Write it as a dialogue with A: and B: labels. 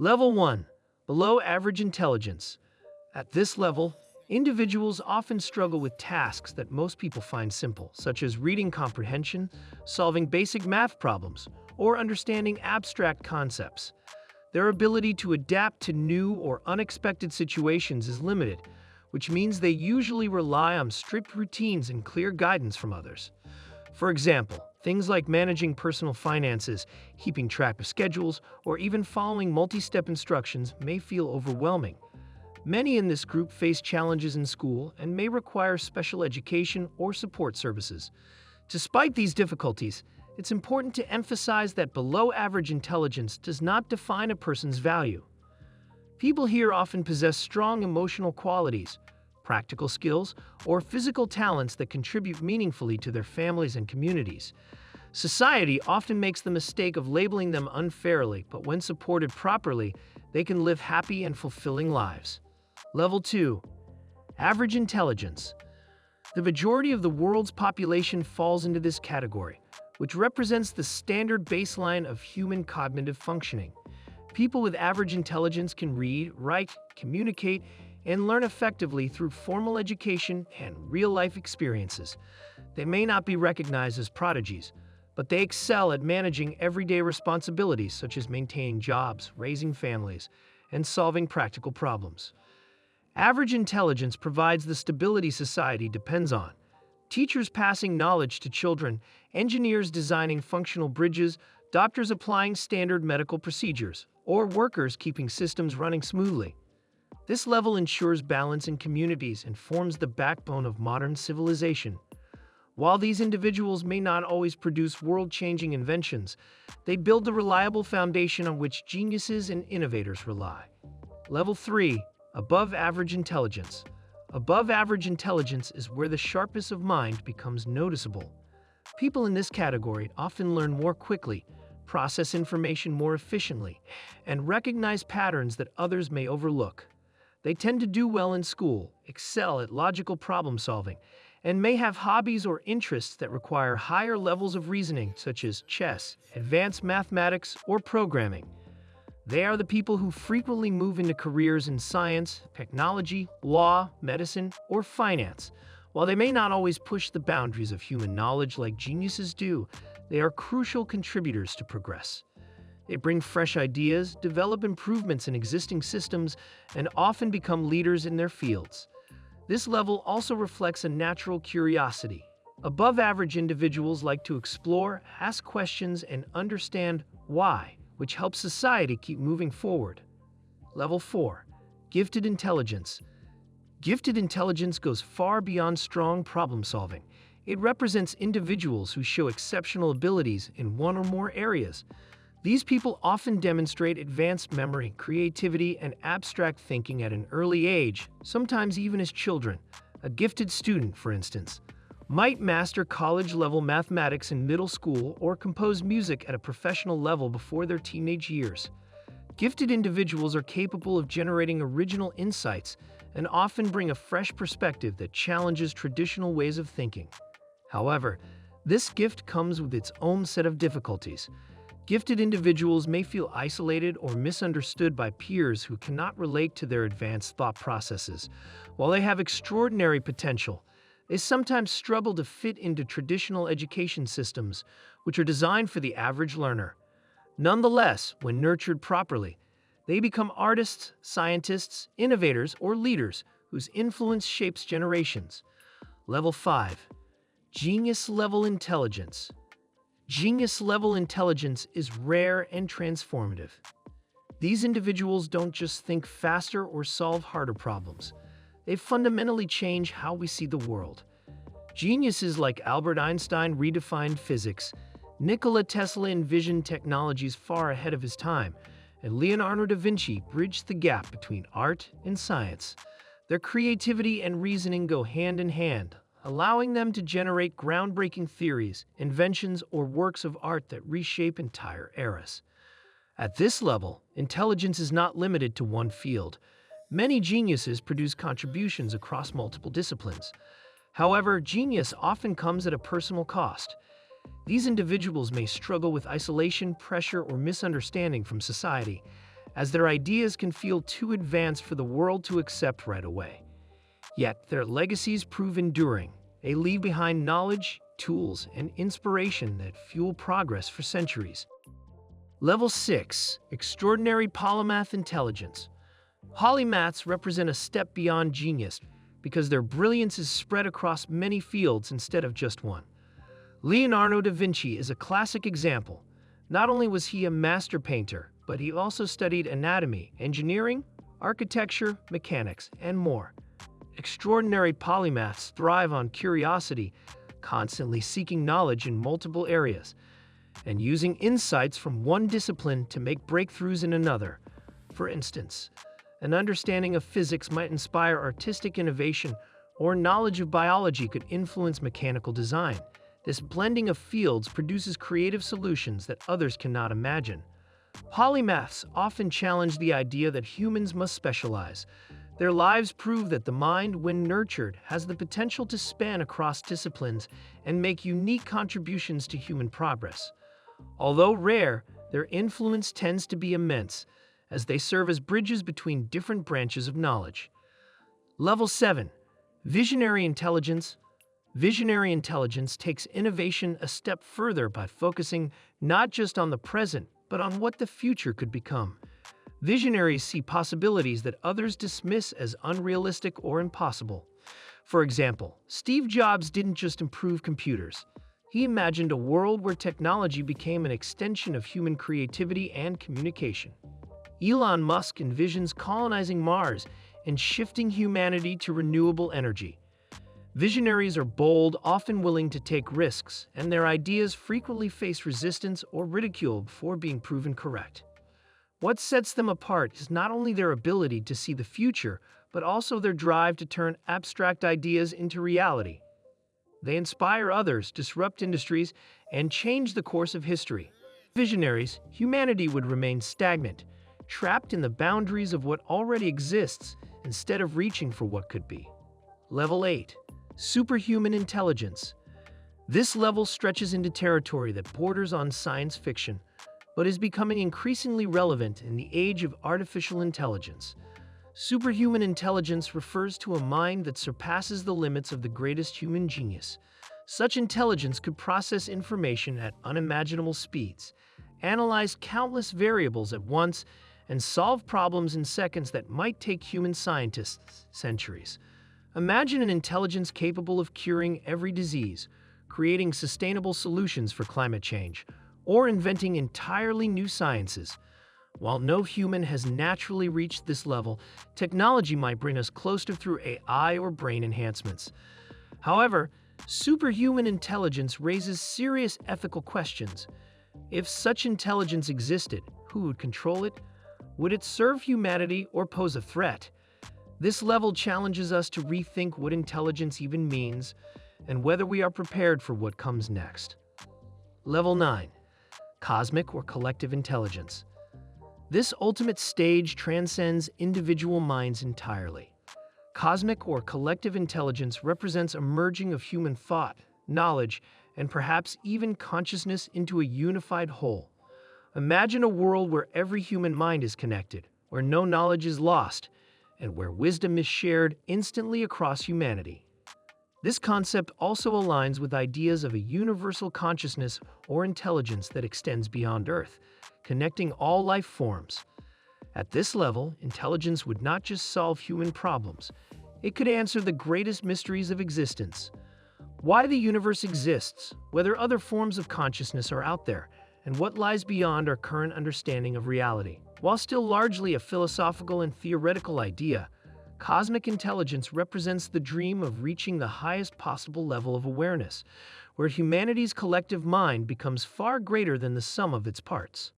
A: Level 1. Below average intelligence. At this level, individuals often struggle with tasks that most people find simple, such as reading comprehension, solving basic math problems, or understanding abstract concepts. Their ability to adapt to new or unexpected situations is limited, which means they usually rely on strict routines and clear guidance from others. For example, things like managing personal finances, keeping track of schedules, or even following multi-step instructions may feel overwhelming. Many in this group face challenges in school and may require special education or support services. Despite these difficulties, it's important to emphasize that below-average intelligence does not define a person's value. People here often possess strong emotional qualities, practical skills, or physical talents that contribute meaningfully to their families and communities. Society often makes the mistake of labeling them unfairly, but when supported properly, they can live happy and fulfilling lives. Level 2. Average intelligence. The majority of the world's population falls into this category, which represents the standard baseline of human cognitive functioning. People with average intelligence can read, write, communicate, and learn effectively through formal education and real-life experiences. They may not be recognized as prodigies, but they excel at managing everyday responsibilities such as maintaining jobs, raising families, and solving practical problems. Average intelligence provides the stability society depends on. Teachers passing knowledge to children, engineers designing functional bridges, doctors applying standard medical procedures, or workers keeping systems running smoothly. This level ensures balance in communities and forms the backbone of modern civilization. While these individuals may not always produce world-changing inventions, they build the reliable foundation on which geniuses and innovators rely. Level 3. Above average intelligence. Above average intelligence is where the sharpness of mind becomes noticeable. People in this category often learn more quickly, process information more efficiently, and recognize patterns that others may overlook. They tend to do well in school, excel at logical problem solving, and may have hobbies or interests that require higher levels of reasoning, such as chess, advanced mathematics, or programming. They are the people who frequently move into careers in science, technology, law, medicine, or finance. While they may not always push the boundaries of human knowledge like geniuses do, they are crucial contributors to progress. They bring fresh ideas, develop improvements in existing systems, and often become leaders in their fields. This level also reflects a natural curiosity. Above-average individuals like to explore, ask questions, and understand why, which helps society keep moving forward. Level 4. Gifted intelligence. Gifted intelligence goes far beyond strong problem-solving. It represents individuals who show exceptional abilities in one or more areas. These people often demonstrate advanced memory, creativity, and abstract thinking at an early age, sometimes even as children. A gifted student, for instance, might master college-level mathematics in middle school or compose music at a professional level before their teenage years. Gifted individuals are capable of generating original insights and often bring a fresh perspective that challenges traditional ways of thinking. However, this gift comes with its own set of difficulties. Gifted individuals may feel isolated or misunderstood by peers who cannot relate to their advanced thought processes. While they have extraordinary potential, they sometimes struggle to fit into traditional education systems, which are designed for the average learner. Nonetheless, when nurtured properly, they become artists, scientists, innovators, or leaders whose influence shapes generations. Level 5. Genius-level intelligence. Genius-level intelligence is rare and transformative. These individuals don't just think faster or solve harder problems. They fundamentally change how we see the world. Geniuses like Albert Einstein redefined physics, Nikola Tesla envisioned technologies far ahead of his time, and Leonardo da Vinci bridged the gap between art and science. Their creativity and reasoning go hand in hand, allowing them to generate groundbreaking theories, inventions, or works of art that reshape entire eras. At this level, intelligence is not limited to one field. Many geniuses produce contributions across multiple disciplines. However, genius often comes at a personal cost. These individuals may struggle with isolation, pressure, or misunderstanding from society. as their ideas can feel too advanced for the world to accept right away. Yet, their legacies prove enduring. They leave behind knowledge, tools, and inspiration that fuel progress for centuries. Level 6. Extraordinary Polymath Intelligence. Polymaths represent a step beyond genius because their brilliance is spread across many fields instead of just one. Leonardo da Vinci is a classic example. Not only was he a master painter, but he also studied anatomy, engineering, architecture, mechanics, and more. Extraordinary polymaths thrive on curiosity, constantly seeking knowledge in multiple areas, and using insights from one discipline to make breakthroughs in another. For instance, an understanding of physics might inspire artistic innovation, or knowledge of biology could influence mechanical design. This blending of fields produces creative solutions that others cannot imagine. Polymaths often challenge the idea that humans must specialize. Their lives prove that the mind, when nurtured, has the potential to span across disciplines and make unique contributions to human progress. Although rare, their influence tends to be immense, as they serve as bridges between different branches of knowledge. Level 7. Visionary Intelligence. Visionary intelligence takes innovation a step further by focusing not just on the present, but on what the future could become. Visionaries see possibilities that others dismiss as unrealistic or impossible. For example, Steve Jobs didn't just improve computers. He imagined a world where technology became an extension of human creativity and communication. Elon Musk envisions colonizing Mars and shifting humanity to renewable energy. Visionaries are bold, often willing to take risks, and their ideas frequently face resistance or ridicule before being proven correct. What sets them apart is not only their ability to see the future, but also their drive to turn abstract ideas into reality. They inspire others, disrupt industries, and change the course of history. Visionaries, humanity would remain stagnant, trapped in the boundaries of what already exists instead of reaching for what could be. Level 8. Superhuman Intelligence. This level stretches into territory that borders on science fiction, but is becoming increasingly relevant in the age of artificial intelligence. Superhuman intelligence refers to a mind that surpasses the limits of the greatest human genius. Such intelligence could process information at unimaginable speeds, analyze countless variables at once, and solve problems in seconds that might take human scientists centuries. Imagine an intelligence capable of curing every disease, creating sustainable solutions for climate change, or inventing entirely new sciences. While no human has naturally reached this level, technology might bring us closer through AI or brain enhancements. However, superhuman intelligence raises serious ethical questions. If such intelligence existed, who would control it? Would it serve humanity or pose a threat? This level challenges us to rethink what intelligence even means and whether we are prepared for what comes next. Level 9. Cosmic or Collective Intelligence. This ultimate stage transcends individual minds entirely. Cosmic or collective intelligence represents a merging of human thought, knowledge, and perhaps even consciousness into a unified whole. Imagine a world where every human mind is connected, where no knowledge is lost, and where wisdom is shared instantly across humanity. This concept also aligns with ideas of a universal consciousness or intelligence that extends beyond Earth, connecting all life forms. At this level, intelligence would not just solve human problems, it could answer the greatest mysteries of existence. Why the universe exists, whether other forms of consciousness are out there, and what lies beyond our current understanding of reality. While still largely a philosophical and theoretical idea, cosmic intelligence represents the dream of reaching the highest possible level of awareness, where humanity's collective mind becomes far greater than the sum of its parts.